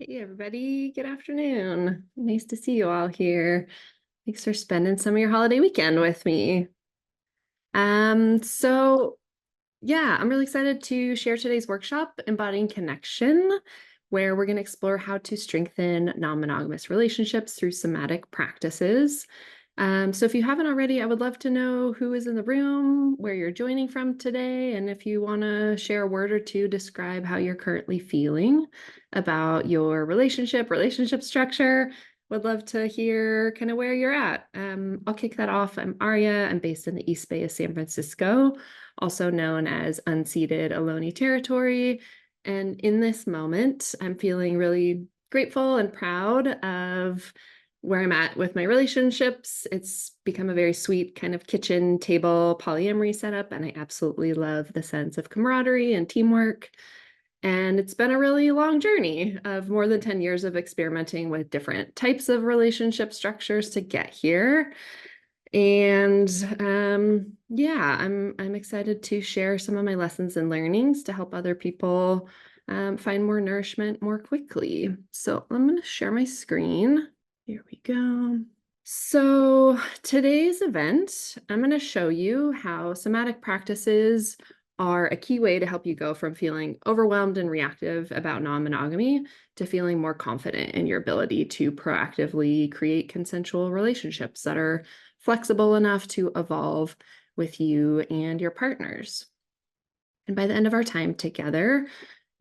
Hey everybody, good afternoon. Nice to see you all here. Thanks for spending some of your holiday weekend with me. So yeah, I'm really excited to share today's workshop, Embodying Connection, where we're going to explore how to strengthen non-monogamous relationships through somatic practices. So if you haven't already, I would love to know who is in the room, where you're joining from today, and if you want to share a word or two, describe how you're currently feeling about your relationship structure. Would love to hear kind of where you're at. I'll kick that off. I'm Aria. I'm based in the East Bay of San Francisco, also known as unceded Ohlone territory. And in this moment, I'm feeling really grateful and proud of where I'm at with my relationships. It's become a very sweet kind of kitchen table polyamory setup, and I absolutely love the sense of camaraderie and teamwork. And it's been a really long journey of more than 10 years of experimenting with different types of relationship structures to get here. And yeah, I'm excited to share some of my lessons and learnings to help other people find more nourishment more quickly. So I'm going to share my screen. Here we go. So today's event, I'm going to show you how somatic practices are a key way to help you go from feeling overwhelmed and reactive about non-monogamy to feeling more confident in your ability to proactively create consensual relationships that are flexible enough to evolve with you and your partners. And by the end of our time together,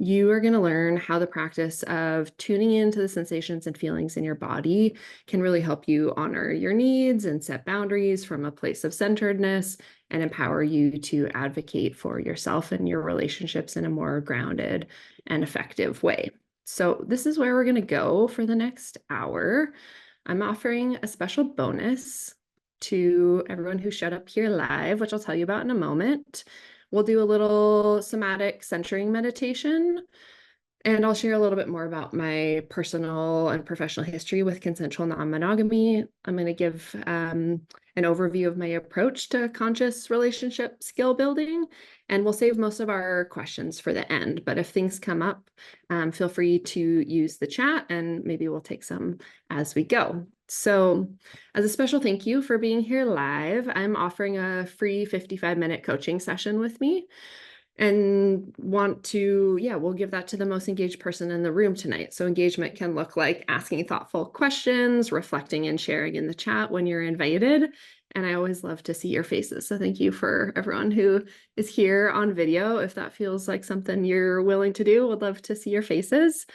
you are going to learn how the practice of tuning into the sensations and feelings in your body can really help you honor your needs and set boundaries from a place of centeredness and empower you to advocate for yourself and your relationships in a more grounded and effective way. So this is where we're going to go for the next hour. I'm offering a special bonus to everyone who showed up here live, which I'll tell you about in a moment. We'll do a little somatic centering meditation, and I'll share a little bit more about my personal and professional history with consensual non-monogamy. I'm going to give an overview of my approach to conscious relationship skill building, and we'll save most of our questions for the end. But if things come up, feel free to use the chat, and maybe we'll take some as we go. So as a special thank you for being here live, I'm offering a free 55-minute coaching session with me, and we'll give that to the most engaged person in the room tonight. So engagement can look like asking thoughtful questions, reflecting and sharing in the chat when you're invited. And I always love to see your faces. So thank you for everyone who is here on video. If that feels like something you're willing to do, would love to see your faces.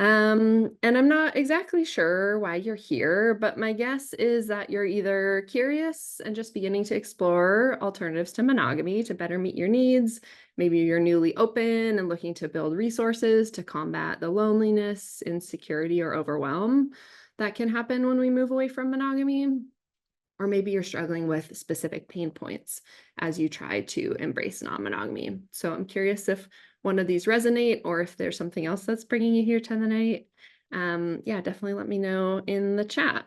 And I'm not exactly sure why you're here, but my guess is that you're either curious and just beginning to explore alternatives to monogamy to better meet your needs. Maybe you're newly open and looking to build resources to combat the loneliness, insecurity, or overwhelm that can happen when we move away from monogamy. Or maybe you're struggling with specific pain points as you try to embrace non-monogamy. So I'm curious if one of these resonate or if there's something else that's bringing you here tonight. Yeah, definitely let me know in the chat.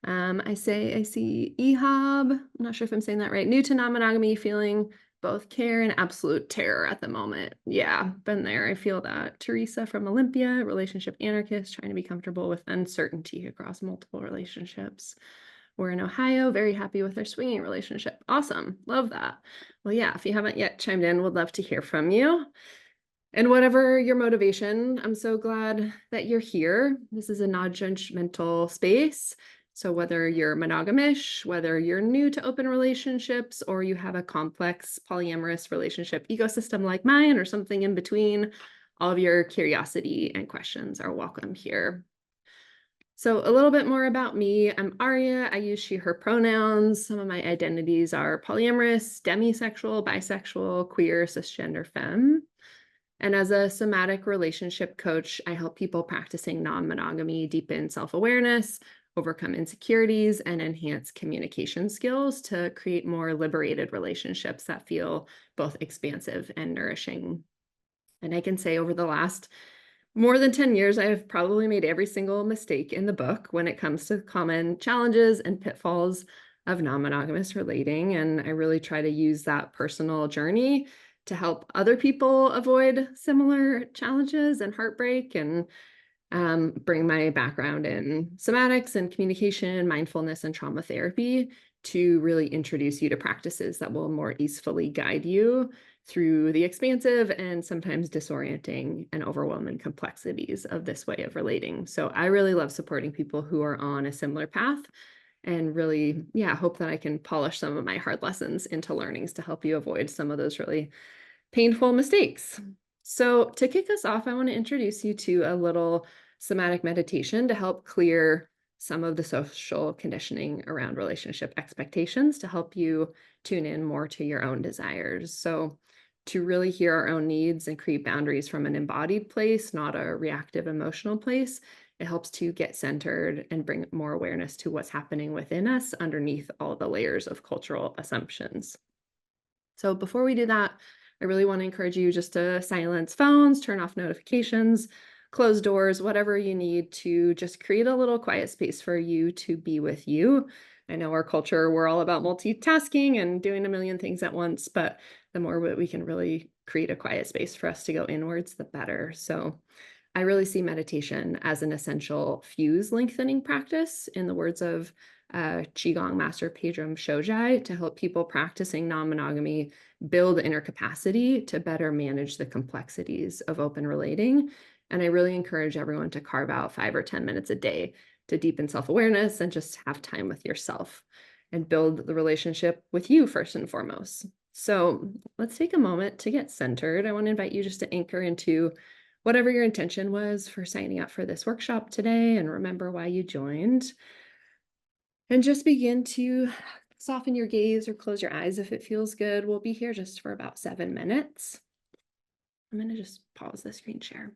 I see Ehab, I'm not sure if I'm saying that right. New to non-monogamy, feeling both care and absolute terror at the moment. Yeah, been there. I feel that. Teresa from Olympia, relationship anarchist, trying to be comfortable with uncertainty across multiple relationships. We're in Ohio, very happy with our swinging relationship. Awesome, love that. Well, yeah, if you haven't yet chimed in, would love to hear from you. And whatever your motivation, I'm so glad that you're here. This is a non-judgmental space. So whether you're monogamish, whether you're new to open relationships, or you have a complex polyamorous relationship ecosystem like mine, or something in between, all of your curiosity and questions are welcome here. So a little bit more about me. I'm Aria. I use she, her pronouns. Some of my identities are polyamorous, demisexual, bisexual, queer, cisgender, femme. And as a somatic relationship coach, I help people practicing non-monogamy deepen self-awareness, overcome insecurities, and enhance communication skills to create more liberated relationships that feel both expansive and nourishing. And I can say over the last more than 10 years, I have probably made every single mistake in the book when it comes to common challenges and pitfalls of non-monogamous relating. And I really try to use that personal journey to help other people avoid similar challenges and heartbreak. And bring my background in somatics and communication, mindfulness, and trauma therapy to really introduce you to practices that will more easily guide you through the expansive and sometimes disorienting and overwhelming complexities of this way of relating. So I really love supporting people who are on a similar path and really, yeah, hope that I can polish some of my hard lessons into learnings to help you avoid some of those really painful mistakes. So, to kick us off, I want to introduce you to a little somatic meditation to help clear some of the social conditioning around relationship expectations to help you tune in more to your own desires. So, to really hear our own needs and create boundaries from an embodied place, not a reactive emotional place, it helps to get centered and bring more awareness to what's happening within us underneath all the layers of cultural assumptions. So before we do that, I really want to encourage you just to silence phones, turn off notifications, close doors, whatever you need to just create a little quiet space for you to be with you. I know our culture, we're all about multitasking and doing a million things at once, but the more we can really create a quiet space for us to go inwards, the better. So I really see meditation as an essential fuse lengthening practice, in the words of Qigong master Pedram Shojai, to help people practicing non-monogamy build inner capacity to better manage the complexities of open relating. And I really encourage everyone to carve out 5 or 10 minutes a day to deepen self-awareness and just have time with yourself and build the relationship with you first and foremost. So let's take a moment to get centered. I want to invite you just to anchor into whatever your intention was for signing up for this workshop today, and remember why you joined. And just begin to soften your gaze or close your eyes if it feels good. We'll be here just for about 7 minutes. I'm going to just pause the screen share.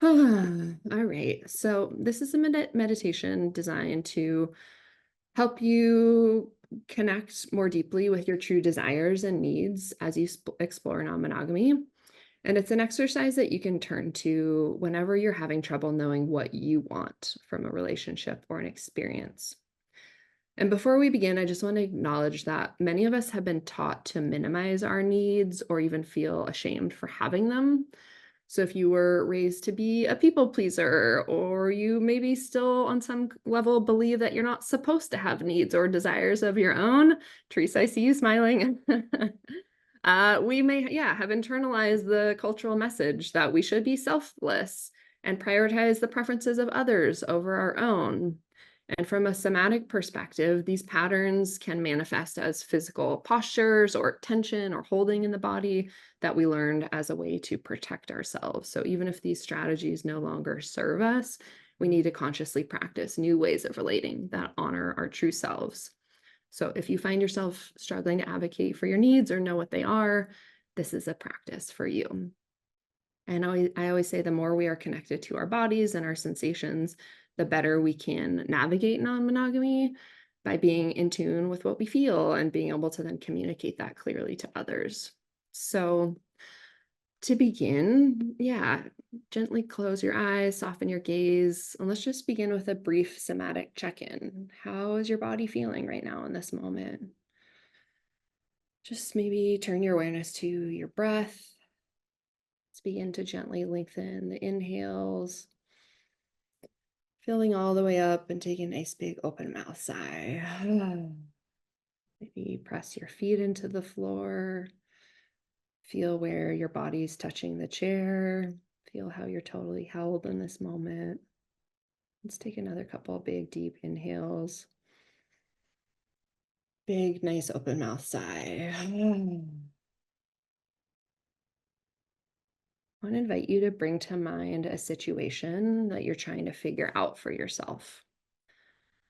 All right. So this is a meditation designed to help you connect more deeply with your true desires and needs as you explore non-monogamy. And it's an exercise that you can turn to whenever you're having trouble knowing what you want from a relationship or an experience. And before we begin, I just want to acknowledge that many of us have been taught to minimize our needs or even feel ashamed for having them. So if you were raised to be a people pleaser, or you maybe still on some level believe that you're not supposed to have needs or desires of your own, Teresa, I see you smiling. We may, yeah, have internalized the cultural message that we should be selfless and prioritize the preferences of others over our own. And from a somatic perspective, these patterns can manifest as physical postures or tension or holding in the body that we learned as a way to protect ourselves. So even if these strategies no longer serve us, we need to consciously practice new ways of relating that honor our true selves. So if you find yourself struggling to advocate for your needs or know what they are, this is a practice for you. And I always say the more we are connected to our bodies and our sensations, the better we can navigate non-monogamy by being in tune with what we feel and being able to then communicate that clearly to others. So to begin, yeah, gently close your eyes, soften your gaze, and let's just begin with a brief somatic check-in. How is your body feeling right now in this moment? Just maybe turn your awareness to your breath. Let's begin to gently lengthen the inhales, filling all the way up and taking a nice big open mouth sigh. Maybe press your feet into the floor. Feel where your body's touching the chair. Feel how you're totally held in this moment. Let's take another couple of big, deep inhales. Big, nice open mouth sigh. I want to invite you to bring to mind a situation that you're trying to figure out for yourself.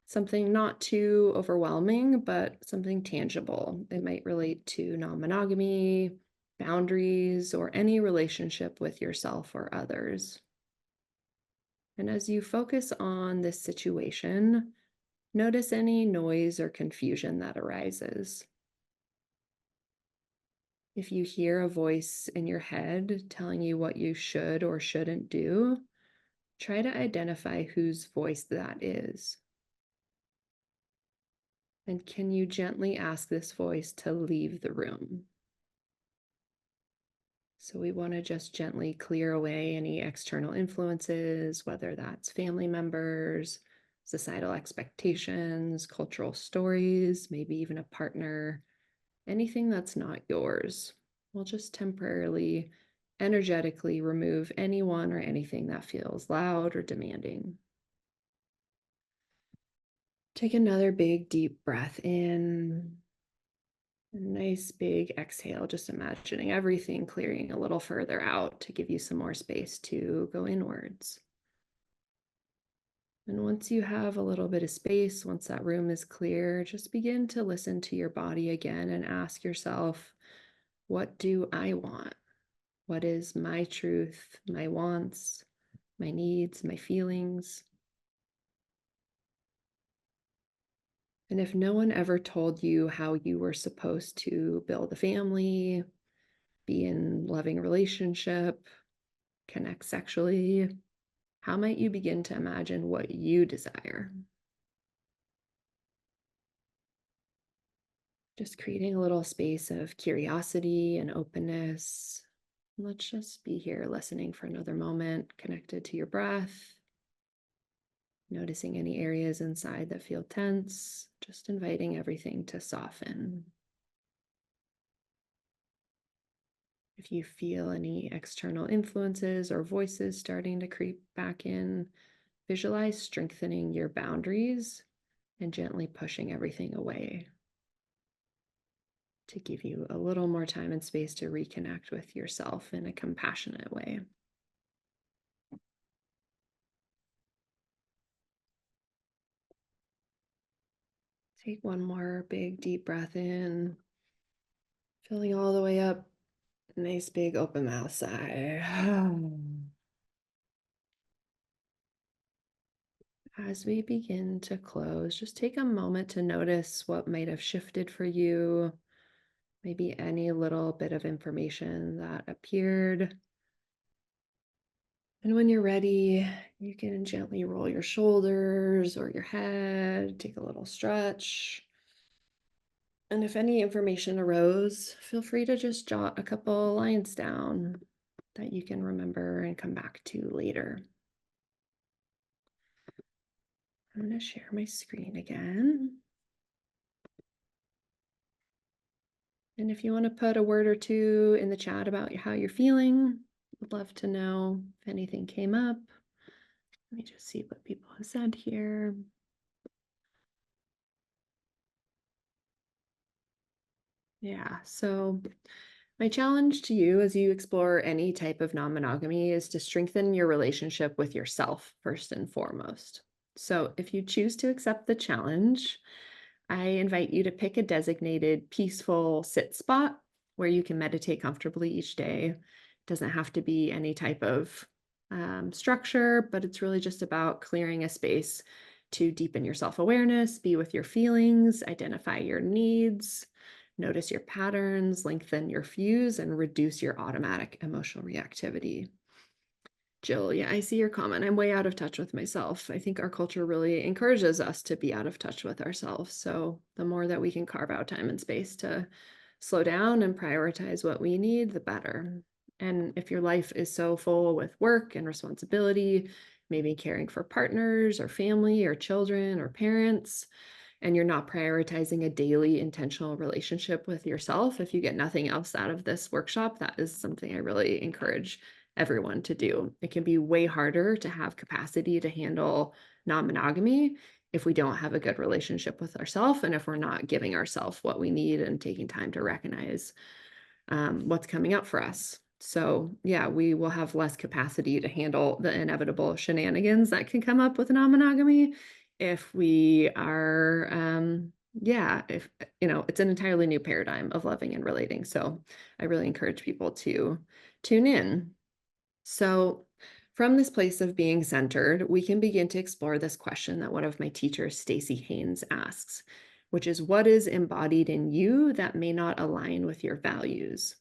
Something not too overwhelming, but something tangible. It might relate to non-monogamy, boundaries, or any relationship with yourself or others. And as you focus on this situation, notice any noise or confusion that arises. If you hear a voice in your head telling you what you should or shouldn't do, try to identify whose voice that is. And can you gently ask this voice to leave the room? So we want to just gently clear away any external influences, whether that's family members, societal expectations, cultural stories, maybe even a partner, anything that's not yours. We'll just temporarily, energetically remove anyone or anything that feels loud or demanding. Take another big, deep breath in. A nice big exhale, just imagining everything clearing a little further out to give you some more space to go inwards. And once you have a little bit of space, once that room is clear, just begin to listen to your body again and ask yourself, what do I want? What is my truth, my wants, my needs, my feelings? And if no one ever told you how you were supposed to build a family, be in loving relationship, connect sexually, how might you begin to imagine what you desire? Just creating a little space of curiosity and openness. Let's just be here listening for another moment, connected to your breath, noticing any areas inside that feel tense, just inviting everything to soften. If you feel any external influences or voices starting to creep back in, visualize strengthening your boundaries and gently pushing everything away to give you a little more time and space to reconnect with yourself in a compassionate way. Take one more big deep breath in, filling all the way up. Nice big open mouth sigh. As we begin to close, just take a moment to notice what might have shifted for you, maybe any little bit of information that appeared. And when you're ready, you can gently roll your shoulders or your head, take a little stretch. And if any information arose, feel free to just jot a couple lines down that you can remember and come back to later. I'm going to share my screen again. And if you want to put a word or two in the chat about how you're feeling, I'd love to know if anything came up. Let me just see what people have said here. Yeah, so my challenge to you as you explore any type of non-monogamy is to strengthen your relationship with yourself first and foremost. So if you choose to accept the challenge, I invite you to pick a designated peaceful sit spot where you can meditate comfortably each day. It doesn't have to be any type of structure, but it's really just about clearing a space to deepen your self-awareness, be with your feelings, identify your needs, notice your patterns, lengthen your fuse, and reduce your automatic emotional reactivity. Jill, yeah, I see your comment. I'm way out of touch with myself. I think our culture really encourages us to be out of touch with ourselves. So the more that we can carve out time and space to slow down and prioritize what we need, the better. And if your life is so full with work and responsibility, maybe caring for partners or family or children or parents, and you're not prioritizing a daily intentional relationship with yourself, if you get nothing else out of this workshop, that is something I really encourage everyone to do. It can be way harder to have capacity to handle non-monogamy if we don't have a good relationship with ourselves and if we're not giving ourselves what we need and taking time to recognize what's coming up for us. So yeah, we will have less capacity to handle the inevitable shenanigans that can come up with non-monogamy if we are, if, it's an entirely new paradigm of loving and relating. So I really encourage people to tune in. So from this place of being centered, we can begin to explore this question that one of my teachers, Stacey Haynes, asks, which is, what is embodied in you that may not align with your values?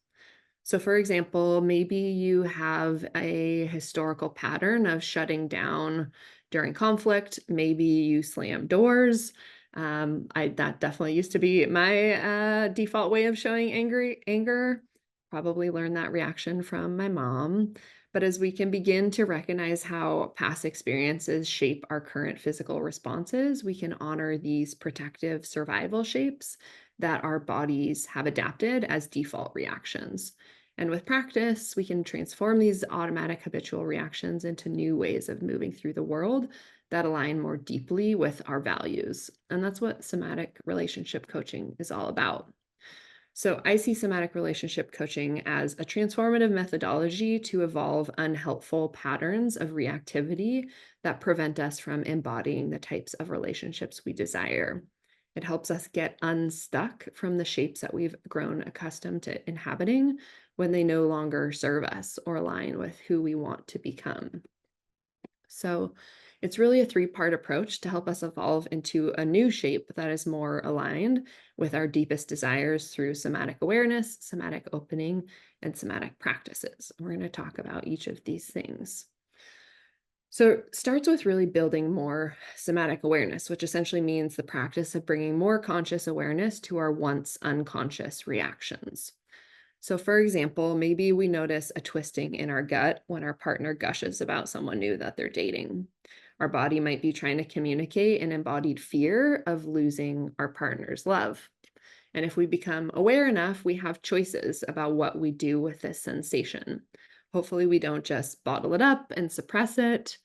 So for example, maybe you have a historical pattern of shutting down during conflict. Maybe you slam doors. That definitely used to be my default way of showing anger. probably learned that reaction from my mom. But as we can begin to recognize how past experiences shape our current physical responses, we can honor these protective survival shapes that our bodies have adapted as default reactions. And with practice, we can transform these automatic habitual reactions into new ways of moving through the world that align more deeply with our values. And that's what somatic relationship coaching is all about. So I see somatic relationship coaching as a transformative methodology to evolve unhelpful patterns of reactivity that prevent us from embodying the types of relationships we desire. It helps us get unstuck from the shapes that we've grown accustomed to inhabiting when they no longer serve us or align with who we want to become. So it's really a three-part approach to help us evolve into a new shape that is more aligned with our deepest desires through somatic awareness, somatic opening, and somatic practices. We're going to talk about each of these things. So it starts with really building more somatic awareness, which essentially means the practice of bringing more conscious awareness to our once unconscious reactions. So, for example, maybe we notice a twisting in our gut when our partner gushes about someone new that they're dating. Our body might be trying to communicate an embodied fear of losing our partner's love. And if we become aware enough, we have choices about what we do with this sensation. Hopefully, we don't just bottle it up and suppress it.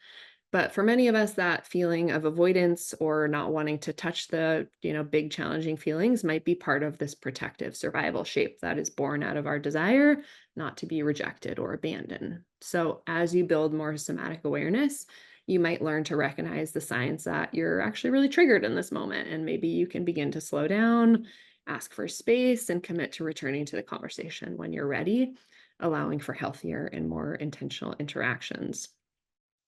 But for many of us, that feeling of avoidance or not wanting to touch the, big challenging feelings might be part of this protective survival shape that is born out of our desire not to be rejected or abandoned. So as you build more somatic awareness, you might learn to recognize the signs that you're actually really triggered in this moment. And maybe you can begin to slow down, ask for space, and commit to returning to the conversation when you're ready, allowing for healthier and more intentional interactions.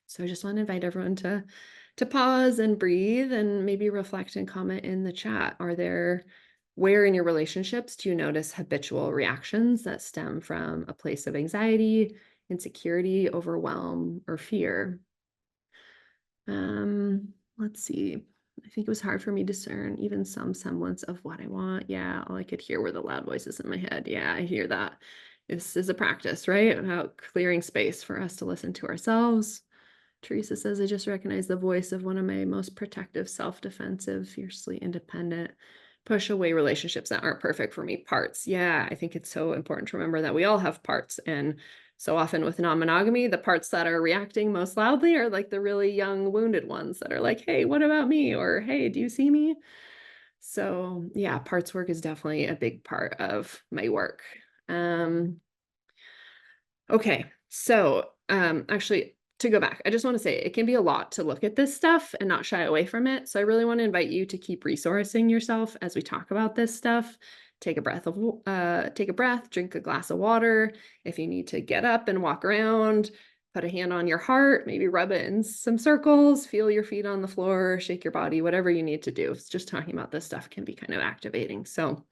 So I just want to invite everyone to pause and breathe and maybe reflect and comment in the chat. Where in your relationships do you notice habitual reactions that stem from a place of anxiety, insecurity, overwhelm, or fear? Let's see. I think it was hard for me to discern even some semblance of what I want. Yeah, all I could hear were the loud voices in my head. Yeah, I hear that. This is a practice, right? About clearing space for us to listen to ourselves. Teresa says, I just recognize the voice of one of my most protective, self-defensive, fiercely independent, push away relationships that aren't perfect for me parts. Yeah, I think it's so important to remember that we all have parts. And so often with non-monogamy, the parts that are reacting most loudly are like the really young, wounded ones that are like, hey, what about me? Or hey, do you see me? So yeah, parts work is definitely a big part of my work. Okay, so actually, to go back, I just want to say it can be a lot to look at this stuff and not shy away from it. So I really want to invite you to keep resourcing yourself as we talk about this stuff. Take a breath, drink a glass of water. If you need to get up and walk around, put a hand on your heart, maybe rub it in some circles, feel your feet on the floor, shake your body, whatever you need to do. It's just talking about this stuff can be kind of activating. So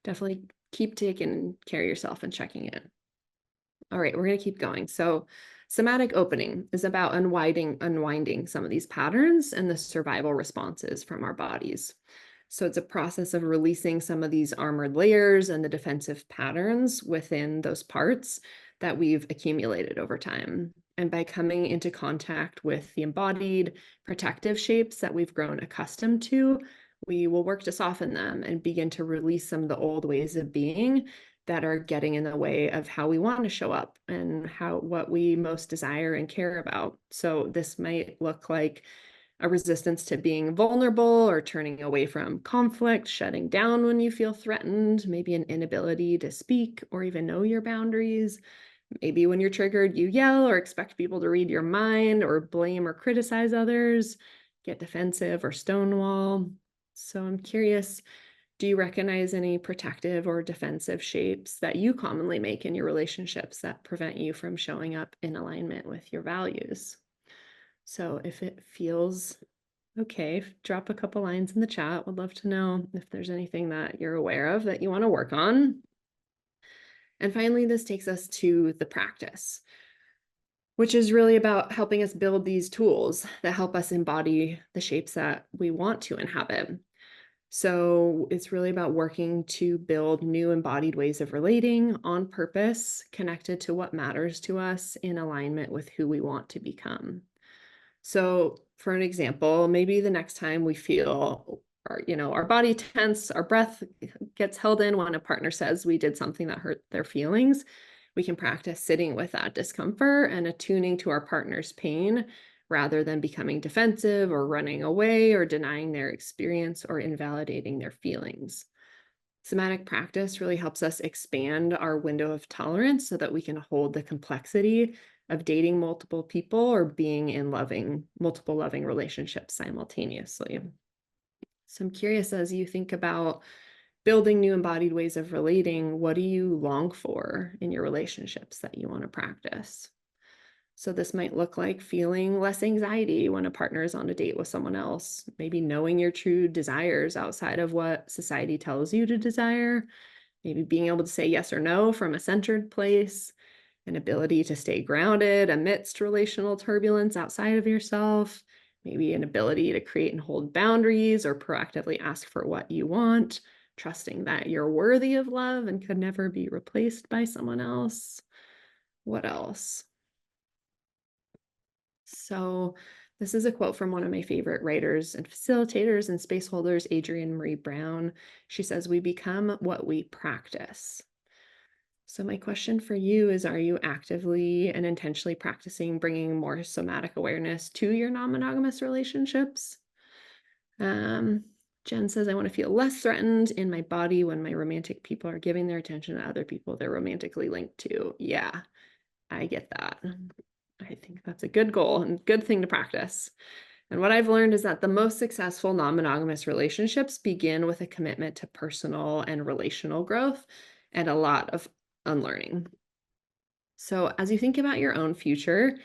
definitely keep taking care of yourself and checking in. All right, we're going to keep going. So somatic opening is about unwinding some of these patterns and the survival responses from our bodies. So it's a process of releasing some of these armored layers and the defensive patterns within those parts that we've accumulated over time. And by coming into contact with the embodied protective shapes that we've grown accustomed to, we will work to soften them and begin to release some of the old ways of being that are getting in the way of how we want to show up and what we most desire and care about. So this might look like a resistance to being vulnerable or turning away from conflict, shutting down when you feel threatened, maybe an inability to speak or even know your boundaries. Maybe when you're triggered, you yell or expect people to read your mind or blame or criticize others, get defensive or stonewall. So I'm curious, do you recognize any protective or defensive shapes that you commonly make in your relationships that prevent you from showing up in alignment with your values? So if it feels okay, drop a couple lines in the chat. Would love to know if there's anything that you're aware of that you want to work on. And finally, this takes us to the practice, which is really about helping us build these tools that help us embody the shapes that we want to inhabit. So it's really about working to build new embodied ways of relating on purpose, connected to what matters to us in alignment with who we want to become. So, for an example, maybe the next time we feel our body tense, our breath gets held in when a partner says we did something that hurt their feelings, we can practice sitting with that discomfort and attuning to our partner's pain rather than becoming defensive or running away or denying their experience or invalidating their feelings. Somatic practice really helps us expand our window of tolerance so that we can hold the complexity of dating multiple people or being in multiple loving relationships simultaneously. So I'm curious, as you think about building new embodied ways of relating, what do you long for in your relationships that you want to practice? So this might look like feeling less anxiety when a partner is on a date with someone else, maybe knowing your true desires outside of what society tells you to desire, maybe being able to say yes or no from a centered place, an ability to stay grounded amidst relational turbulence outside of yourself, maybe an ability to create and hold boundaries or proactively ask for what you want, trusting that you're worthy of love and could never be replaced by someone else. What else? So, this is a quote from one of my favorite writers and facilitators and space holders, Adrienne Marie Brown. She says, "We become what we practice." So, my question for you is, are you actively and intentionally practicing bringing more somatic awareness to your non monogamous relationships? Um, Jen says, "I want to feel less threatened in my body when my romantic people are giving their attention to other people they're romantically linked to." Yeah, I get that. I think that's a good goal and good thing to practice. And what I've learned is that the most successful non monogamous relationships begin with a commitment to personal and relational growth and a lot of unlearning. So, as you think about your own future,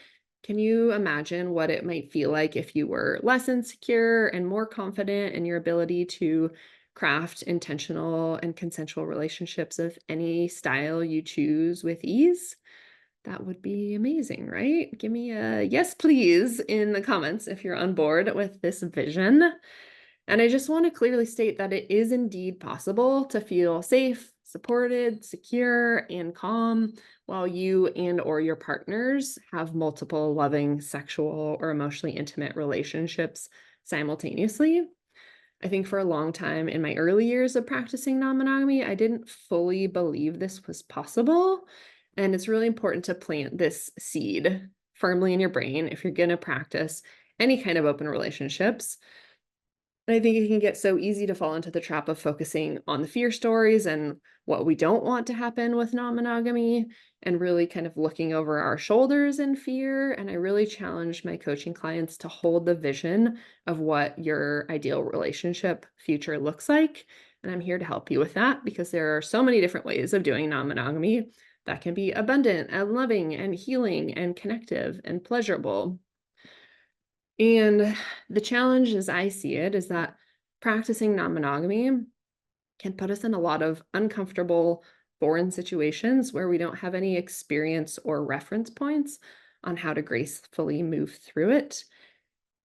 can you imagine what it might feel like if you were less insecure and more confident in your ability to craft intentional and consensual relationships of any style you choose with ease? That would be amazing, right? Give me a yes, please, in the comments if you're on board with this vision. And I just want to clearly state that it is indeed possible to feel safe, supported, secure, and calm while you and or your partners have multiple loving sexual or emotionally intimate relationships simultaneously. I think for a long time in my early years of practicing non-monogamy, I didn't fully believe this was possible. And it's really important to plant this seed firmly in your brain if you're going to practice any kind of open relationships. I think it can get so easy to fall into the trap of focusing on the fear stories and what we don't want to happen with non-monogamy and really kind of looking over our shoulders in fear. And I really challenge my coaching clients to hold the vision of what your ideal relationship future looks like. And I'm here to help you with that because there are so many different ways of doing non-monogamy that can be abundant and loving and healing and connective and pleasurable. And the challenge, as I see it, is that practicing non monogamy can put us in a lot of uncomfortable, foreign situations where we don't have any experience or reference points on how to gracefully move through it.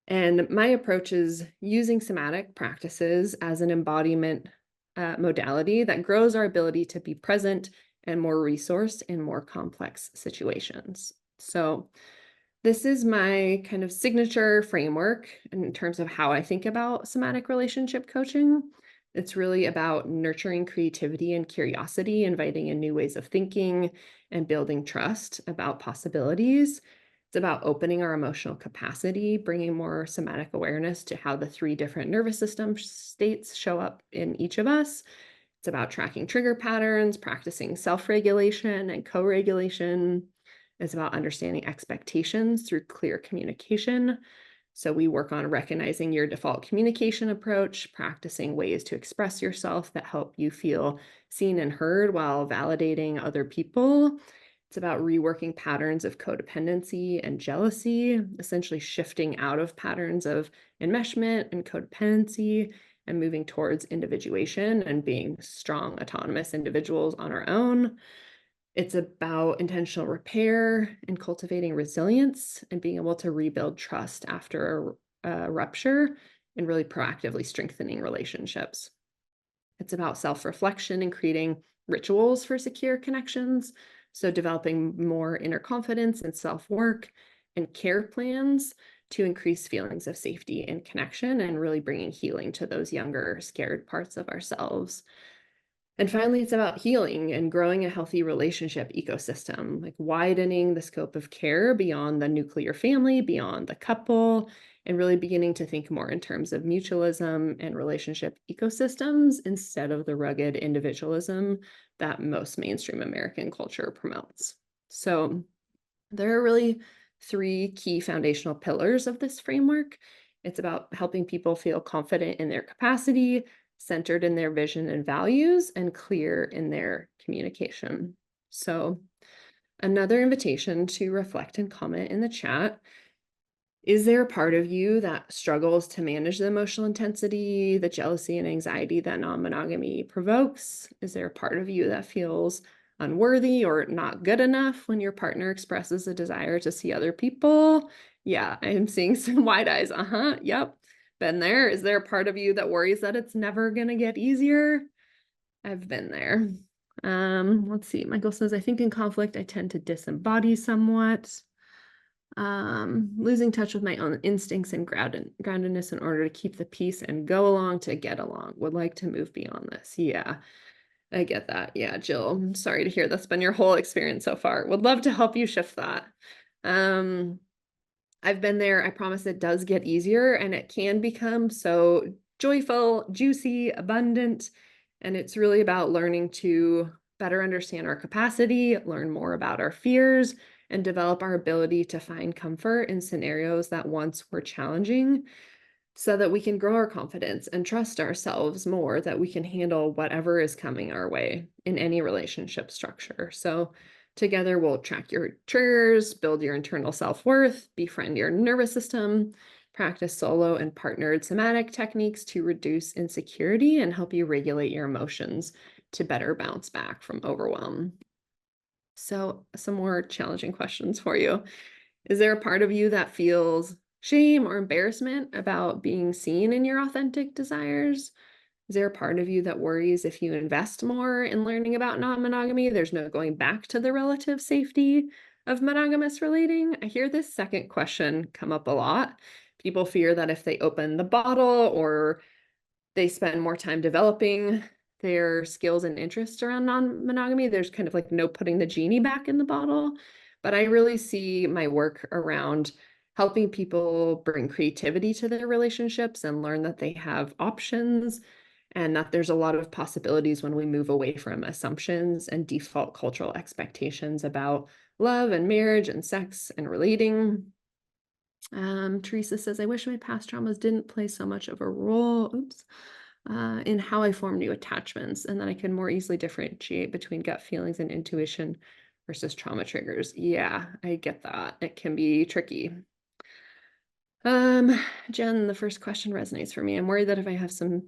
And my approach is using somatic practices as an embodiment modality that grows our ability to be present and more resourced in more complex situations. So, this is my kind of signature framework in terms of how I think about somatic relationship coaching. It's really about nurturing creativity and curiosity, inviting in new ways of thinking, and building trust about possibilities. It's about opening our emotional capacity, bringing more somatic awareness to how the three different nervous system states show up in each of us. It's about tracking trigger patterns, practicing self regulation and co regulation. It's about understanding expectations through clear communication. So, we work on recognizing your default communication approach, practicing ways to express yourself that help you feel seen and heard while validating other people. It's about reworking patterns of codependency and jealousy, essentially shifting out of patterns of enmeshment and codependency and moving towards individuation and being strong, autonomous individuals on our own. It's about intentional repair and cultivating resilience and being able to rebuild trust after a rupture and really proactively strengthening relationships. It's about self-reflection and creating rituals for secure connections. So developing more inner confidence and self-work and care plans to increase feelings of safety and connection and really bringing healing to those younger, scared parts of ourselves. And finally, it's about healing and growing a healthy relationship ecosystem, like widening the scope of care beyond the nuclear family, beyond the couple, and really beginning to think more in terms of mutualism and relationship ecosystems instead of the rugged individualism that most mainstream American culture promotes. So there are really three key foundational pillars of this framework. It's about helping people feel confident in their capacity, centered in their vision and values, and clear in their communication. So, another invitation to reflect and comment in the chat. Is there a part of you that struggles to manage the emotional intensity, the jealousy and anxiety that non-monogamy provokes? Is there a part of you that feels unworthy or not good enough when your partner expresses a desire to see other people? Yeah, I am seeing some wide eyes. Yep. Been there. Is there a part of you that worries that it's never going to get easier? I've been there. Let's see. Michael says, I think in conflict, I tend to disembody somewhat. Losing touch with my own instincts and groundedness in order to keep the peace and go along to get along. Would like to move beyond this. Yeah, I get that. Yeah, Jill, I'm sorry to hear that's been your whole experience so far. Would love to help you shift that. I've been there. I promise it does get easier and it can become so joyful, juicy, abundant. And it's really about learning to better understand our capacity, learn more about our fears, and develop our ability to find comfort in scenarios that once were challenging so that we can grow our confidence and trust ourselves more that we can handle whatever is coming our way in any relationship structure. So together we'll track your triggers, build your internal self-worth, befriend your nervous system, practice solo and partnered somatic techniques to reduce insecurity and help you regulate your emotions to better bounce back from overwhelm. So some more challenging questions for you. Is there a part of you that feels shame or embarrassment about being seen in your authentic desires? Is there a part of you that worries if you invest more in learning about non-monogamy, there's no going back to the relative safety of monogamous relating? I hear this second question come up a lot. People fear that if they open the bottle or they spend more time developing their skills and interests around non-monogamy, there's kind of like no putting the genie back in the bottle. But I really see my work around helping people bring creativity to their relationships and learn that they have options and that there's a lot of possibilities when we move away from assumptions and default cultural expectations about love and marriage and sex and relating. Teresa says, I wish my past traumas didn't play so much of a role, in how I form new attachments, and then I can more easily differentiate between gut feelings and intuition versus trauma triggers. Yeah, I get that. It can be tricky. Jen, the first question resonates for me. I'm worried that if I have some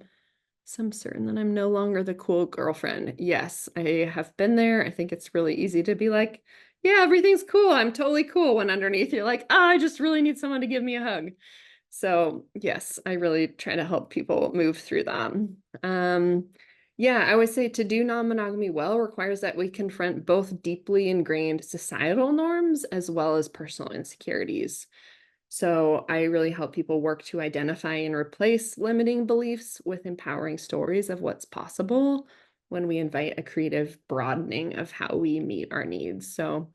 certain that I'm no longer the cool girlfriend. Yes, I have been there. I think it's really easy to be like, yeah, everything's cool. I'm totally cool. When underneath you're like, oh, I just really need someone to give me a hug. So yes, I really try to help people move through that. Yeah, I would say to do non-monogamy well requires that we confront both deeply ingrained societal norms as well as personal insecurities. So I really help people work to identify and replace limiting beliefs with empowering stories of what's possible when we invite a creative broadening of how we meet our needs. So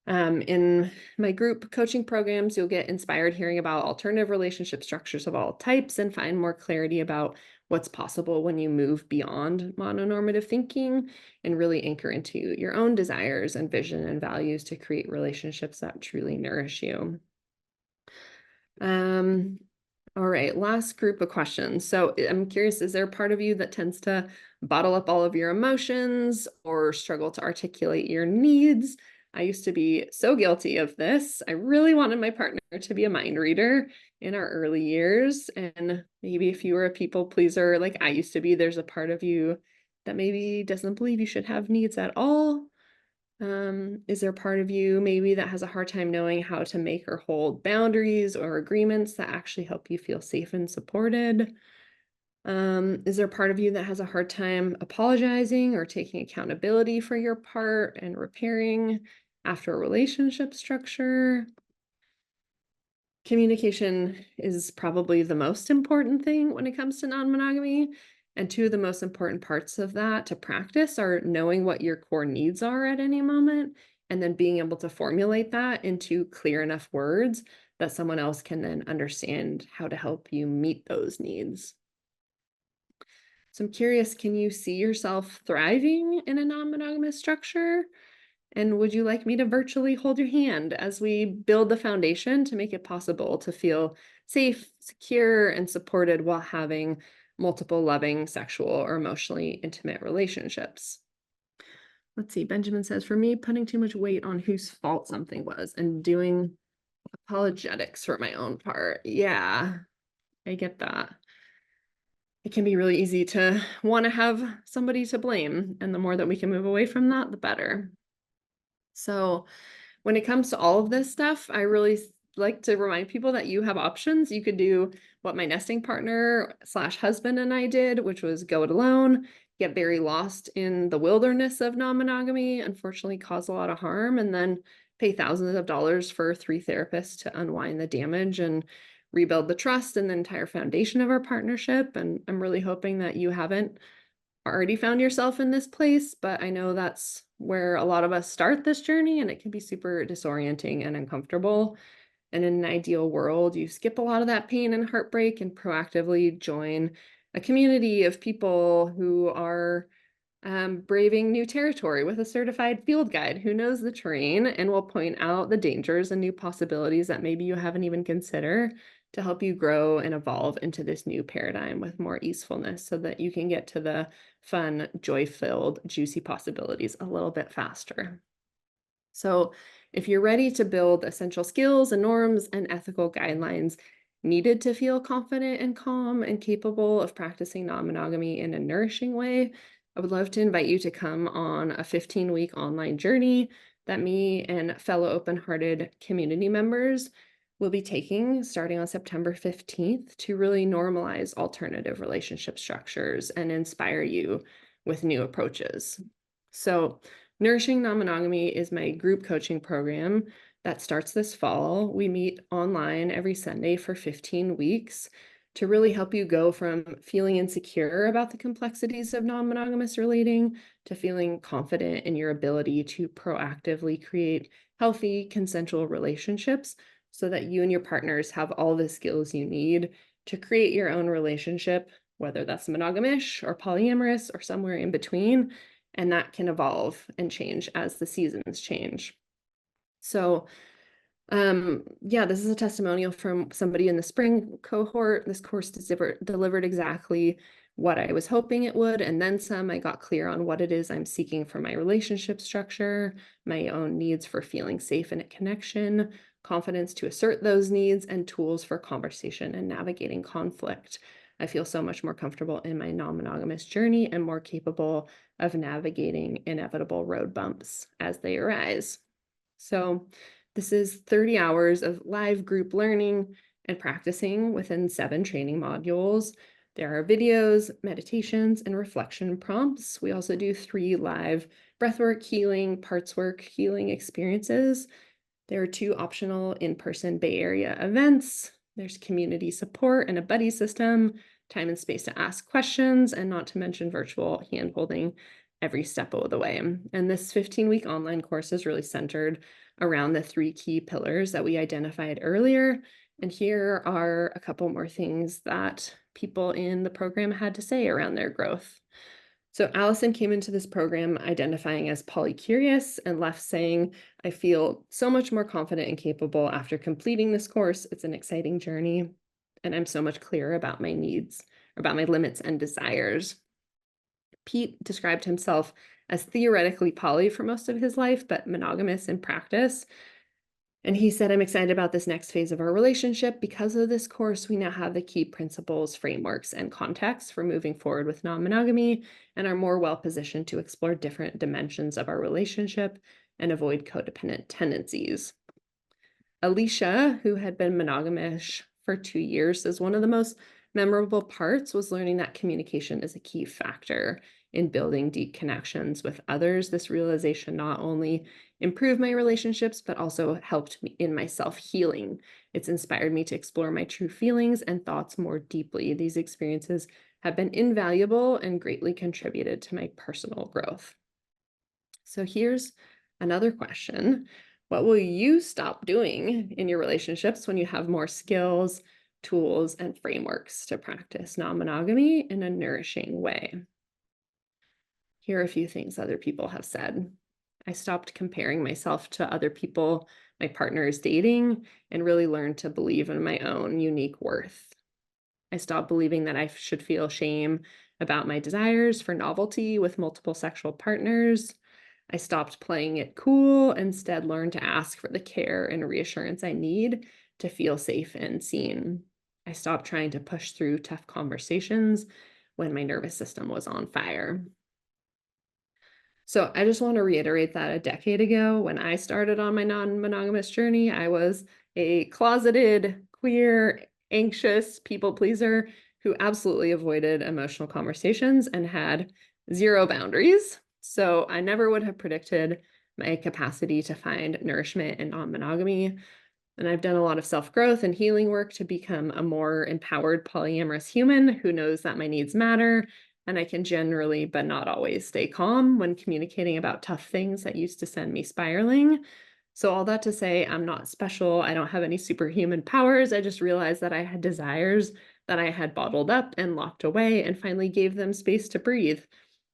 in my group coaching programs, you'll get inspired hearing about alternative relationship structures of all types and find more clarity about what's possible when you move beyond mononormative thinking and really anchor into your own desires and vision and values to create relationships that truly nourish you. All right, last group of questions. So I'm curious, is there a part of you that tends to bottle up all of your emotions or struggle to articulate your needs? I used to be so guilty of this. I really wanted my partner to be a mind reader in our early years. And maybe if you were a people pleaser like I used to be, there's a part of you that maybe doesn't believe you should have needs at all. Is there a part of you maybe that has a hard time knowing how to make or hold boundaries or agreements that actually help you feel safe and supported? Is there a part of you that has a hard time apologizing or taking accountability for your part and repairing after a relationship structure? Communication is probably the most important thing when it comes to non-monogamy. And two of the most important parts of that to practice are knowing what your core needs are at any moment, and then being able to formulate that into clear enough words that someone else can then understand how to help you meet those needs. So I'm curious, can you see yourself thriving in a non-monogamous structure? And would you like me to virtually hold your hand as we build the foundation to make it possible to feel safe, secure, and supported while having multiple loving, sexual, or emotionally intimate relationships? Let's see. Benjamin says, for me, putting too much weight on whose fault something was and doing apologetics for my own part. Yeah, I get that. It can be really easy to want to have somebody to blame. And the more that we can move away from that, the better. So, when it comes to all of this stuff, I really like to remind people that you have options. You could do what my nesting partner slash husband and I did, which was go it alone, get very lost in the wilderness of non-monogamy, unfortunately cause a lot of harm, and then pay thousands of dollars for 3 therapists to unwind the damage and rebuild the trust and the entire foundation of our partnership. And I'm really hoping that you haven't already found yourself in this place, but I know that's where a lot of us start this journey, and it can be super disorienting and uncomfortable. And in an ideal world, you skip a lot of that pain and heartbreak and proactively join a community of people who are braving new territory with a certified field guide who knows the terrain and will point out the dangers and new possibilities that maybe you haven't even considered to help you grow and evolve into this new paradigm with more easefulness so that you can get to the fun, joy-filled, juicy possibilities a little bit faster. So, if you're ready to build essential skills and norms and ethical guidelines needed to feel confident and calm and capable of practicing non-monogamy in a nourishing way, I would love to invite you to come on a 15-week online journey that me and fellow open-hearted community members will be taking starting on September 15th to really normalize alternative relationship structures and inspire you with new approaches. So, Nourishing Non-Monogamy is my group coaching program that starts this fall. We meet online every Sunday for 15 weeks to really help you go from feeling insecure about the complexities of non-monogamous relating to feeling confident in your ability to proactively create healthy, consensual relationships so that you and your partners have all the skills you need to create your own relationship, whether that's monogamish or polyamorous or somewhere in between, and that can evolve and change as the seasons change. So, yeah, this is a testimonial from somebody in the spring cohort. This course delivered exactly what I was hoping it would, and then some. I got clear on what it is I'm seeking for my relationship structure, my own needs for feeling safe in a connection, confidence to assert those needs, and tools for conversation and navigating conflict. I feel so much more comfortable in my non-monogamous journey and more capable of navigating inevitable road bumps as they arise. So, this is 30 hours of live group learning and practicing within 7 training modules. There are videos, meditations, and reflection prompts. We also do 3 live breathwork healing, parts work healing experiences. There are 2 optional in-person Bay Area events. There's community support and a buddy system, time and space to ask questions, and not to mention virtual hand-holding every step of the way. And this 15-week online course is really centered around the 3 key pillars that we identified earlier. And here are a couple more things that people in the program had to say around their growth. So Allison came into this program identifying as polycurious and left saying, I feel so much more confident and capable after completing this course. It's an exciting journey, and I'm so much clearer about my needs, about my limits and desires. Pete described himself as theoretically poly for most of his life, but monogamous in practice. And he said, I'm excited about this next phase of our relationship. Because of this course, we now have the key principles, frameworks, and context for moving forward with non-monogamy and are more well-positioned to explore different dimensions of our relationship, and avoid codependent tendencies. Alicia, who had been monogamous for 2 years, says one of the most memorable parts was learning that communication is a key factor in building deep connections with others. This realization not only improved my relationships, but also helped me in my self-healing. It's inspired me to explore my true feelings and thoughts more deeply. These experiences have been invaluable and greatly contributed to my personal growth. So here's another question. What will you stop doing in your relationships when you have more skills, tools, and frameworks to practice non-monogamy in a nourishing way? Here are a few things other people have said. I stopped comparing myself to other people my partner is dating and really learned to believe in my own unique worth. I stopped believing that I should feel shame about my desires for novelty with multiple sexual partners. I stopped playing it cool, instead learned to ask for the care and reassurance I need to feel safe and seen. I stopped trying to push through tough conversations when my nervous system was on fire. So I just want to reiterate that a decade ago, when I started on my non-monogamous journey, I was a closeted, queer, anxious people pleaser who absolutely avoided emotional conversations and had zero boundaries. So I never would have predicted my capacity to find nourishment in non-monogamy. And I've done a lot of self-growth and healing work to become a more empowered polyamorous human who knows that my needs matter, and I can generally, but not always, stay calm when communicating about tough things that used to send me spiraling. So all that to say, I'm not special. I don't have any superhuman powers. I just realized that I had desires that I had bottled up and locked away and finally gave them space to breathe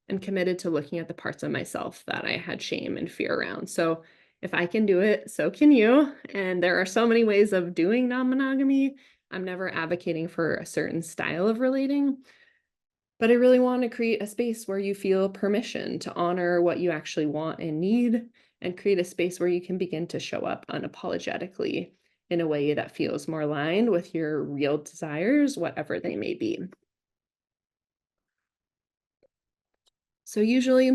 and committed to looking at the parts of myself that I had shame and fear around. So if I can do it, so can you. And there are so many ways of doing non-monogamy. I'm never advocating for a certain style of relating, but I really want to create a space where you feel permission to honor what you actually want and need, and create a space where you can begin to show up unapologetically in a way that feels more aligned with your real desires, whatever they may be. So usually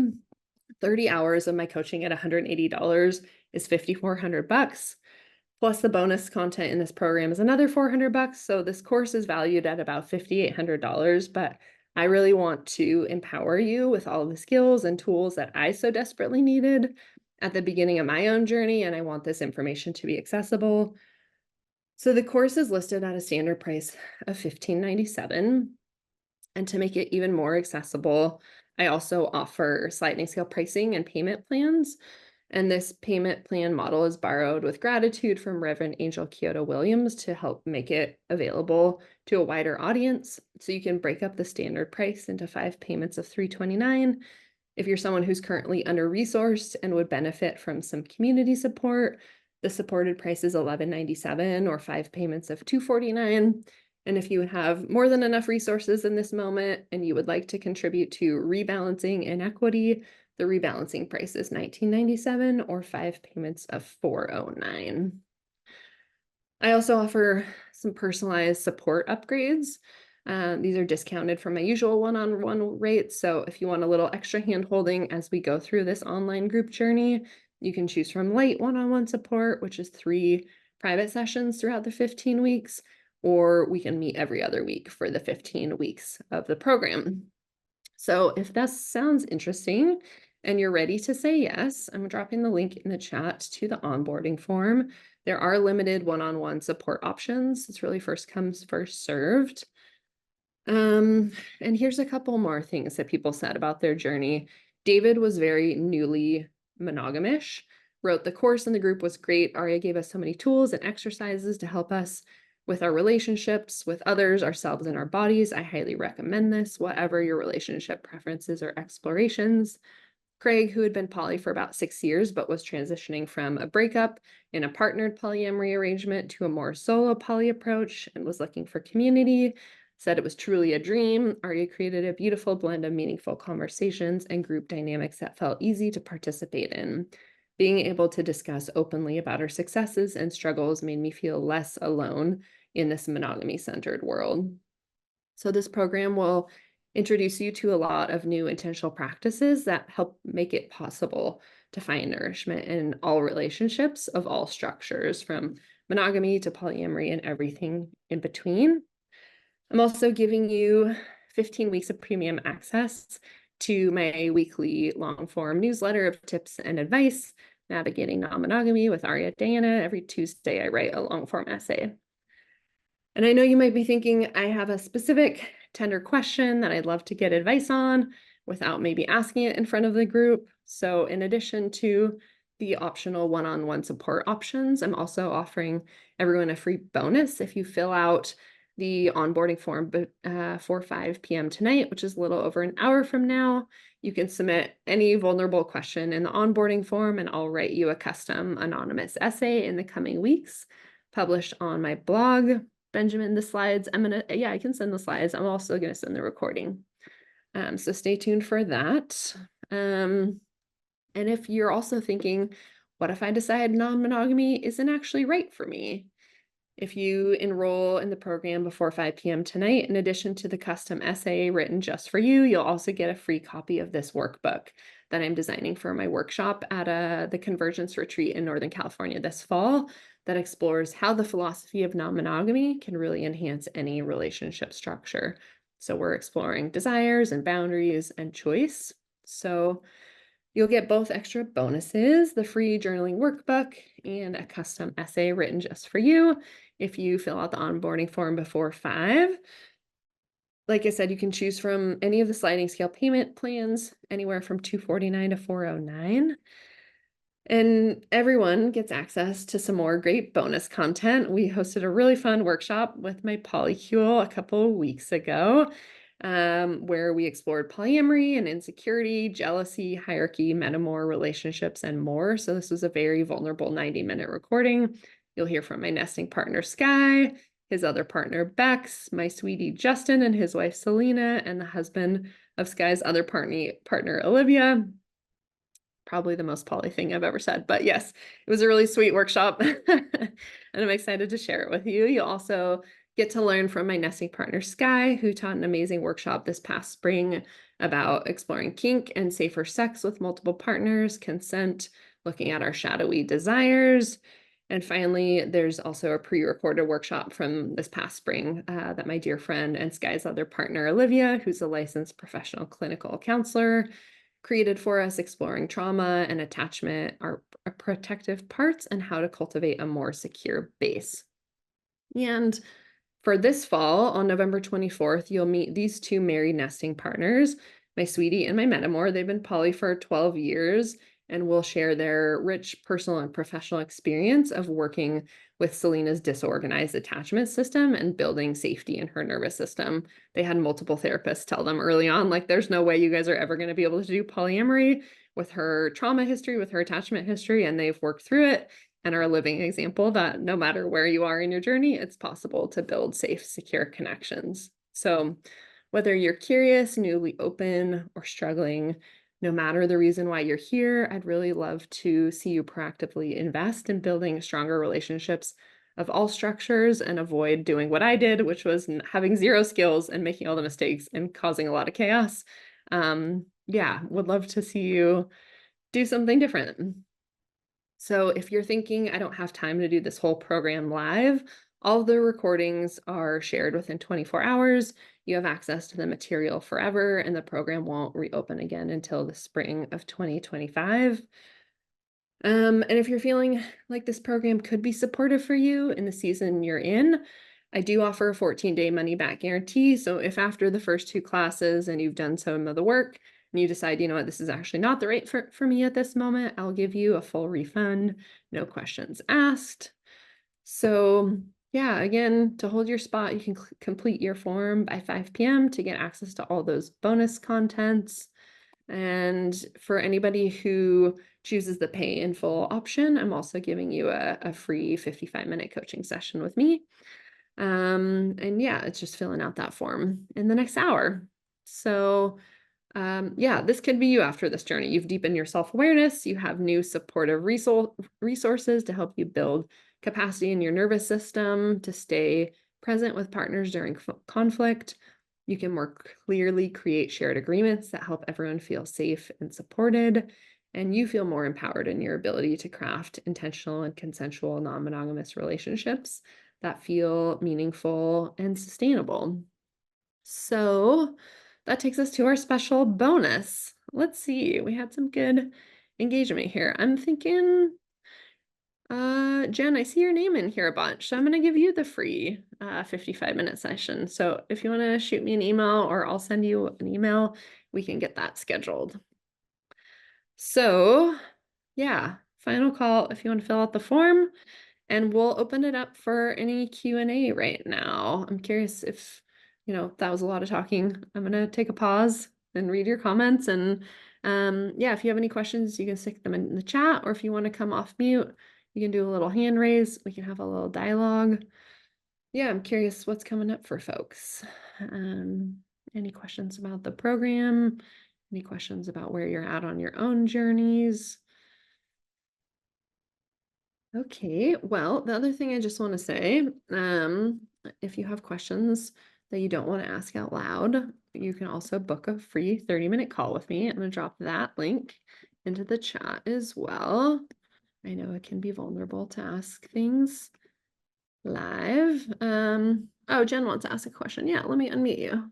30 hours of my coaching at $180 is $5,400. Plus the bonus content in this program is another $400. So this course is valued at about $5,800, but I really want to empower you with all of the skills and tools that I so desperately needed at the beginning of my own journey, and I want this information to be accessible. So the course is listed at a standard price of $1,597. And to make it even more accessible, I also offer sliding scale pricing and payment plans. And this payment plan model is borrowed with gratitude from Reverend Angel Kyoto Williams to help make it available to a wider audience. So you can break up the standard price into 5 payments of $329. If you're someone who's currently under-resourced and would benefit from some community support, the supported price is $11.97 or 5 payments of $249. And if you have more than enough resources in this moment and you would like to contribute to rebalancing inequity, the rebalancing price is $19.97 or 5 payments of $409. I also offer some personalized support upgrades. These are discounted from my usual one-on-one rates. So if you want a little extra hand-holding as we go through this online group journey, you can choose from light one-on-one support, which is 3 private sessions throughout the 15 weeks, or we can meet every other week for the 15 weeks of the program. So if that sounds interesting and you're ready to say yes, I'm dropping the link in the chat to the onboarding form. There are limited one-on-one support options. It's really first comes, first served. And here's a couple more things that people said about their journey. David was very newly monogamish, wrote the course and the group was great. Aria gave us so many tools and exercises to help us with our relationships, with others, ourselves, and our bodies. I highly recommend this, whatever your relationship preferences or explorations. Craig, who had been poly for about 6 years, but was transitioning from a breakup in a partnered polyamory arrangement to a more solo poly approach and was looking for community, said it was truly a dream. Aria created a beautiful blend of meaningful conversations and group dynamics that felt easy to participate in. Being able to discuss openly about our successes and struggles made me feel less alone in this monogamy-centered world. So this program will introduce you to a lot of new intentional practices that help make it possible to find nourishment in all relationships of all structures, from monogamy to polyamory and everything in between. I'm also giving you 15 weeks of premium access to my weekly long form newsletter of tips and advice, navigating non-monogamy with Aria. Every Tuesday, I write a long form essay. And I know you might be thinking, I have a specific tender question that I'd love to get advice on without maybe asking it in front of the group. So in addition to the optional one-on-one support options, I'm also offering everyone a free bonus if you fill out the onboarding form for 5 p.m. tonight, which is a little over an hour from now. You can submit any vulnerable question in the onboarding form, and I'll write you a custom anonymous essay in the coming weeks, published on my blog. Benjamin, the slides, I can send the slides. I'm also gonna send the recording. So stay tuned for that. And if you're also thinking, what if I decide non-monogamy isn't actually right for me? If you enroll in the program before 5 p.m. tonight, in addition to the custom essay written just for you, you'll also get a free copy of this workbook that I'm designing for my workshop at the Convergence Retreat in Northern California this fall, that explores how the philosophy of non-monogamy can really enhance any relationship structure. So we're exploring desires and boundaries and choice. So you'll get both extra bonuses, the free journaling workbook and a custom essay written just for you if you fill out the onboarding form before 5. Like I said, you can choose from any of the sliding scale payment plans, anywhere from $249 to $409. And everyone gets access to some more great bonus content. We hosted a really fun workshop with my polycule a couple of weeks ago, where we explored polyamory and insecurity, jealousy, hierarchy, metamor relationships, and more. So this was a very vulnerable 90-minute recording. You'll hear from my nesting partner, Sky, his other partner, Bex, my sweetie, Justin, and his wife, Selena, and the husband of Sky's other partner, Olivia. Probably the most poly thing I've ever said, but yes, it was a really sweet workshop and I'm excited to share it with you. You'll also get to learn from my nesting partner, Sky, who taught an amazing workshop this past spring about exploring kink and safer sex with multiple partners, consent, looking at our shadowy desires. And finally, there's also a pre-recorded workshop from this past spring that my dear friend and Sky's other partner, Olivia, who's a licensed professional clinical counselor, created for us, exploring trauma and attachment, our protective parts, and how to cultivate a more secure base. And for this fall, on November 24th, you'll meet these two married nesting partners, my sweetie and my metamor. They've been poly for 12 years and will share their rich personal and professional experience of working with Selena's disorganized attachment system and building safety in her nervous system. They had multiple therapists tell them early on, like, there's no way you guys are ever going to be able to do polyamory with her trauma history, with her attachment history, and they've worked through it and are a living example that no matter where you are in your journey, it's possible to build safe, secure connections. So whether you're curious, newly open, or struggling, no matter the reason why you're here, I'd really love to see you proactively invest in building stronger relationships of all structures and avoid doing what I did, which was having zero skills and making all the mistakes and causing a lot of chaos. Yeah, would love to see you do something different. So if you're thinking, I don't have time to do this whole program live, all the recordings are shared within 24 hours. You have access to the material forever, and the program won't reopen again until the spring of 2025. And if you're feeling like this program could be supportive for you in the season you're in, I do offer a 14-day money-back guarantee. So if after the first 2 classes and you've done some of the work and you decide, you know what, this is actually not the right for me at this moment, I'll give you a full refund, no questions asked. So yeah, again, to hold your spot, you can complete your form by 5 p.m. to get access to all those bonus contents. And for anybody who chooses the pay in full option, I'm also giving you a free 55-minute coaching session with me. And yeah, it's just filling out that form in the next hour. So yeah, this could be you after this journey. You've deepened your self-awareness, you have new supportive resources to help you build capacity in your nervous system to stay present with partners during conflict. You can more clearly create shared agreements that help everyone feel safe and supported. And you feel more empowered in your ability to craft intentional and consensual non-monogamous relationships that feel meaningful and sustainable. So that takes us to our special bonus. Let's see, we had some good engagement here. I'm thinking, Jen, I see your name in here a bunch, so I'm going to give you the free 55-minute session. So if you want to shoot me an email or I'll send you an email, we can get that scheduled. So yeah, final call if you want to fill out the form, and we'll open it up for any Q&A right now. I'm curious if, that was a lot of talking. I'm going to take a pause and read your comments. And yeah, if you have any questions, you can stick them in the chat, or if you want to come off mute, you can do a little hand raise. We can have a little dialogue. Yeah, I'm curious what's coming up for folks. Any questions about the program? Any questions about where you're at on your own journeys? Okay, well, the other thing I just want to say, if you have questions that you don't want to ask out loud, you can also book a free 30-minute call with me. I'm going to drop that link into the chat as well. I know it can be vulnerable to ask things live. Oh, Jen wants to ask a question. Yeah, let me unmute you.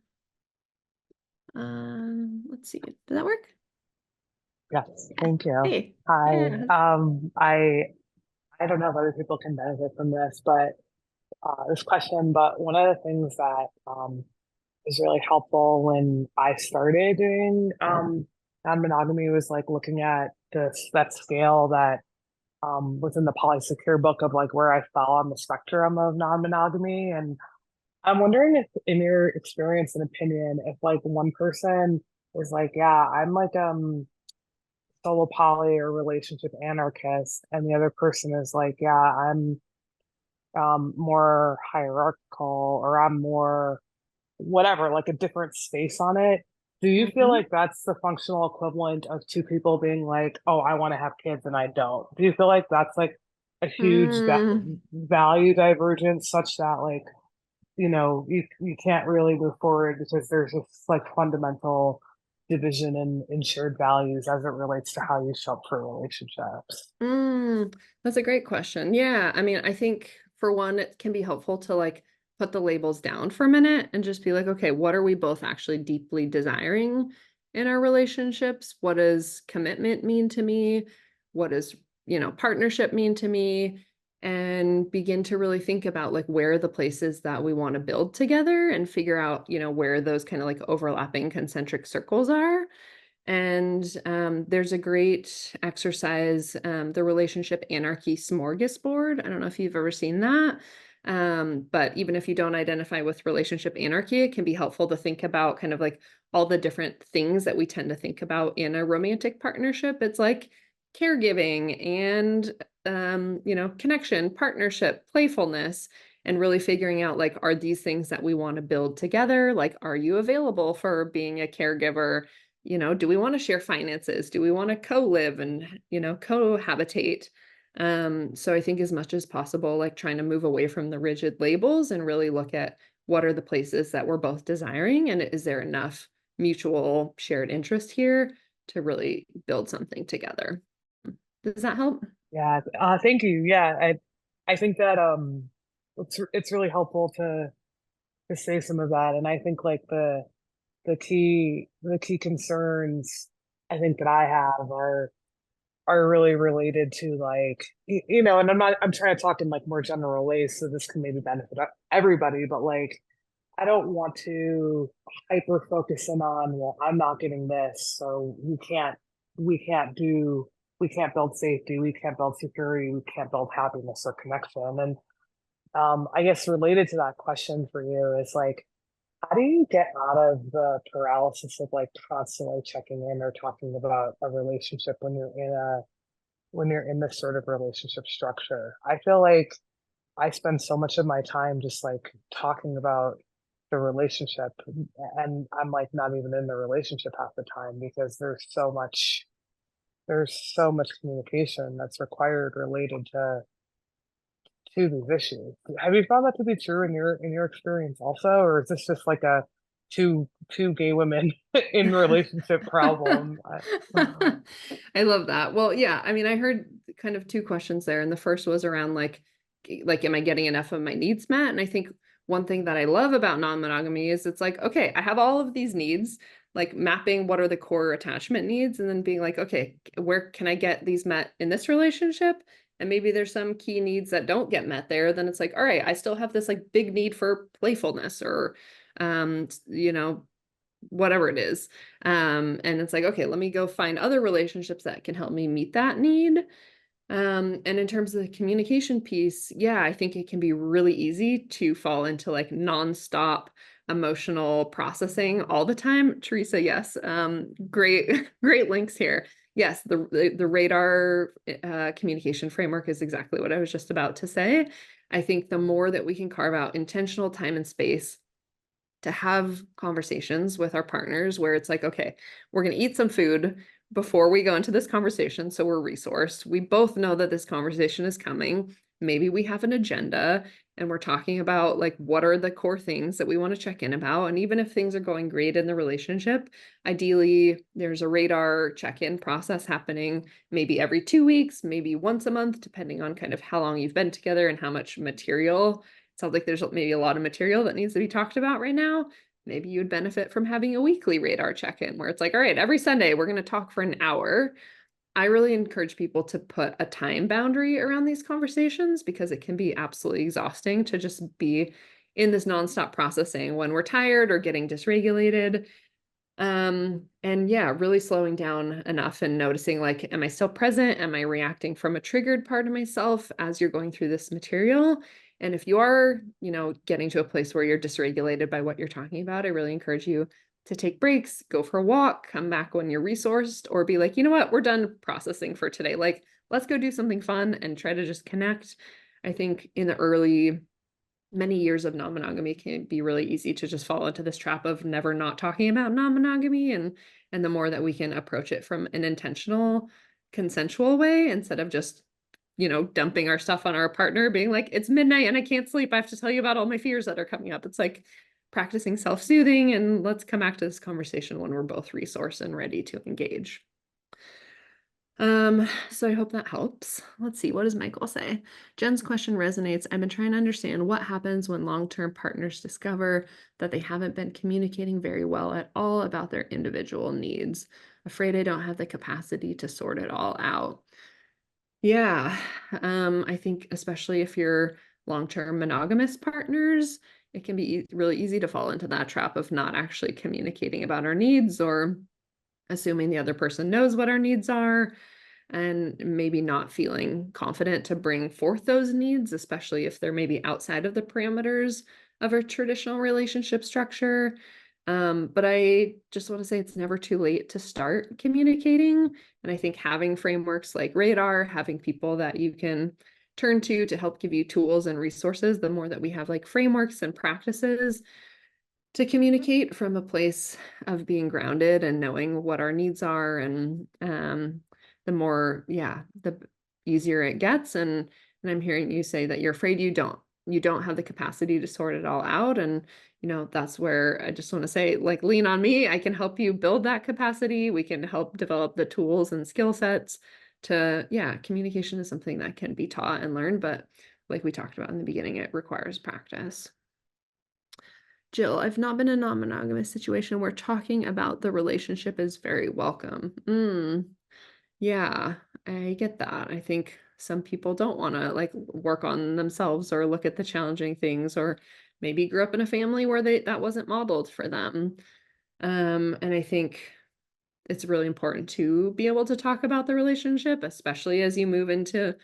Let's see. Did that work? Yes, thank you. Hey. Hi. Yeah. I don't know if other people can benefit from this, but this question, but one of the things that was really helpful when I started doing non-monogamy was like looking at that scale that was in the Polysecure book of like where I fell on the spectrum of non-monogamy. And I'm wondering if in your experience and opinion, if like one person is like, yeah, I'm like solo poly or relationship anarchist, and the other person is like, yeah, I'm more hierarchical, or I'm more whatever, like a different space on it. Do you feel Mhm. like that's the functional equivalent of two people being like, oh, I want to have kids and I don't? Do you feel like that's like a huge Mm. value divergence such that like, you can't really move forward because there's this like fundamental division in shared values as it relates to how you show up for relationships? That's a great question. Yeah, I mean, I think for one, it can be helpful to like put the labels down for a minute and just be like, okay, what are we both actually deeply desiring in our relationships? What does commitment mean to me? What does, partnership mean to me? And begin to really think about like where are the places that we want to build together and figure out, where those kind of like overlapping concentric circles are. And there's a great exercise, the relationship anarchy smorgasbord. I don't know if you've ever seen that. But even if you don't identify with relationship anarchy, it can be helpful to think about kind of like all the different things that we tend to think about in a romantic partnership. It's like caregiving and, connection, partnership, playfulness, and really figuring out like, are these things that we want to build together? Like, are you available for being a caregiver? Do we want to share finances? Do we want to co-live and, cohabitate? So I think as much as possible, like trying to move away from the rigid labels and really look at what are the places that we're both desiring, and is there enough mutual shared interest here to really build something together? Does that help? Yeah, thank you. Yeah, I think that it's really helpful to say some of that, and I think like the key concerns I think that I have are really related to like and I'm trying to talk in like more general ways, so this can maybe benefit everybody, but like I don't want to hyper focus in on, well, I'm not getting this, so we can't build safety, we can't build security, we can't build happiness or connection. And I guess related to that question for you is like, how do you get out of the paralysis of like constantly checking in or talking about a relationship when you're in this sort of relationship structure? I feel like I spend so much of my time just like talking about the relationship, and I'm like not even in the relationship half the time because there's so much communication that's required related to these issues. Have you found that to be true in your experience also, or is this just like two gay women in relationship problem. I love that. Well, yeah, I mean, I heard kind of two questions there, and the first was around like, am I getting enough of my needs met? And I think one thing that I love about non-monogamy is it's like, okay, I have all of these needs, like mapping what are the core attachment needs, and then being like, okay, where can I get these met in this relationship? And maybe there's some key needs that don't get met there. Then it's like, all right, I still have this like big need for playfulness or you know, whatever it is. And it's like, okay, let me go find other relationships that can help me meet that need. And in terms of the communication piece, yeah, I think it can be really easy to fall into like nonstop emotional processing all the time. Teresa, yes. Great, great links here. Yes, the radar communication framework is exactly what I was just about to say. I think the more that we can carve out intentional time and space to have conversations with our partners where it's like, okay, we're going to eat some food before we go into this conversation. So we're resourced. We both know that this conversation is coming. Maybe we have an agenda and we're talking about like what are the core things that we want to check in about. And even if things are going great in the relationship, ideally there's a radar check-in process happening maybe every 2 weeks, maybe once a month, depending on kind of how long you've been together and how much material. Sounds like there's maybe a lot of material that needs to be talked about right now. Maybe you would benefit from having a weekly radar check-in where it's like, all right, every Sunday we're going to talk for an hour. I really encourage people to put a time boundary around these conversations because it can be absolutely exhausting to just be in this nonstop processing when we're tired or getting dysregulated. And yeah, really slowing down enough and noticing like, am I still present? Am I reacting from a triggered part of myself as you're going through this material? And if you are, getting to a place where you're dysregulated by what you're talking about, I really encourage you to take breaks, go for a walk, come back when you're resourced, or be like, you know what, we're done processing for today. Like, let's go do something fun and try to just connect. I think in the early many years of non-monogamy can be really easy to just fall into this trap of never not talking about non-monogamy, and the more that we can approach it from an intentional consensual way instead of just dumping our stuff on our partner being like it's midnight and I can't sleep, I have to tell you about all my fears that are coming up. It's like practicing self-soothing, and let's come back to this conversation when we're both resourced and ready to engage. So I hope that helps. Let's see, what does Michael say? Jen's question resonates. I've been trying to understand what happens when long-term partners discover that they haven't been communicating very well at all about their individual needs. Afraid I don't have the capacity to sort it all out. Yeah, I think especially if you're long-term monogamous partners, it can be really easy to fall into that trap of not actually communicating about our needs or assuming the other person knows what our needs are and maybe not feeling confident to bring forth those needs, especially if they're maybe outside of the parameters of a traditional relationship structure. But I just want to say it's never too late to start communicating. And I think having frameworks like Radar, having people that you can turn to help give you tools and resources, the more that we have like frameworks and practices to communicate from a place of being grounded and knowing what our needs are, and the more, yeah, the easier it gets. And I'm hearing you say that you're afraid you don't have the capacity to sort it all out. And that's where I just want to say, like, lean on me. I can help you build that capacity. We can help develop the tools and skill sets to, yeah, communication is something that can be taught and learned, but like we talked about in the beginning, it requires practice. Jill, I've not been in a non-monogamous situation where talking about the relationship is very welcome. Yeah, I get that. I think some people don't want to like work on themselves or look at the challenging things, or maybe grew up in a family where that wasn't modeled for them. And I think it's really important to be able to talk about the relationship, especially as you move into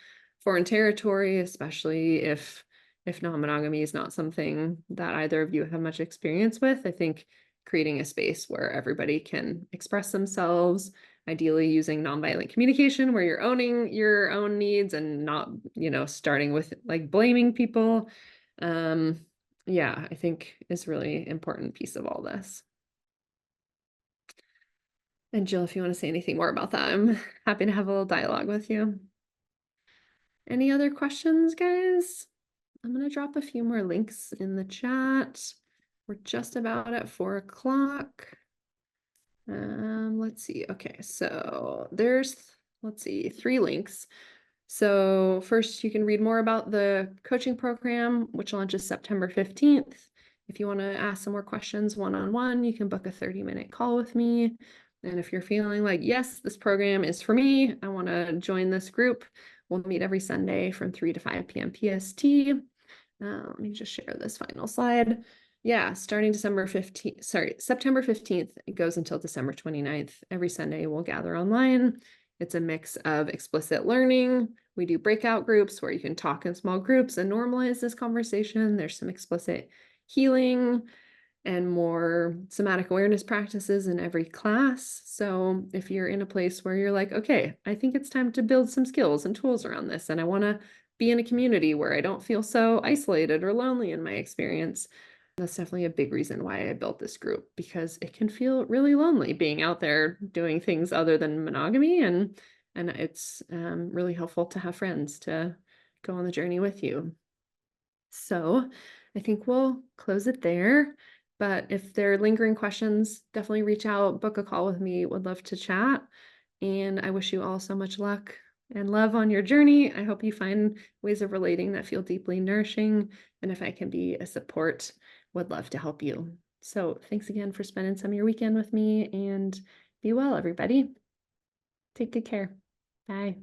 foreign territory, especially if non-monogamy is not something that either of you have much experience with. I think creating a space where everybody can express themselves, ideally using nonviolent communication where you're owning your own needs and not, starting with like blaming people. Yeah, I think is really important piece of all this. And Jill, if you want to say anything more about that, I'm happy to have a little dialogue with you. Any other questions, guys? I'm going to drop a few more links in the chat. We're just about at 4 o'clock. Let's see. Okay, so let's see, 3 links. So first, you can read more about the coaching program, which launches September 15th. If you want to ask some more questions one-on-one, you can book a 30-minute call with me. And if you're feeling like, yes, this program is for me, I want to join this group, we'll meet every Sunday from 3 to 5 p.m. PST. Let me just share this final slide. Yeah, starting September 15th, it goes until December 29th. Every Sunday we'll gather online. It's a mix of explicit learning. We do breakout groups where you can talk in small groups and normalize this conversation. There's some explicit healing and more somatic awareness practices in every class. So if you're in a place where you're like, okay, I think it's time to build some skills and tools around this, and I want to be in a community where I don't feel so isolated or lonely in my experience, that's definitely a big reason why I built this group, because it can feel really lonely being out there doing things other than monogamy, and it's really helpful to have friends to go on the journey with you. So I think we'll close it there. But if there are lingering questions, definitely reach out, book a call with me. Would love to chat. And I wish you all so much luck and love on your journey. I hope you find ways of relating that feel deeply nourishing. And if I can be a support, would love to help you. So thanks again for spending some of your weekend with me, and be well, everybody. Take good care. Bye.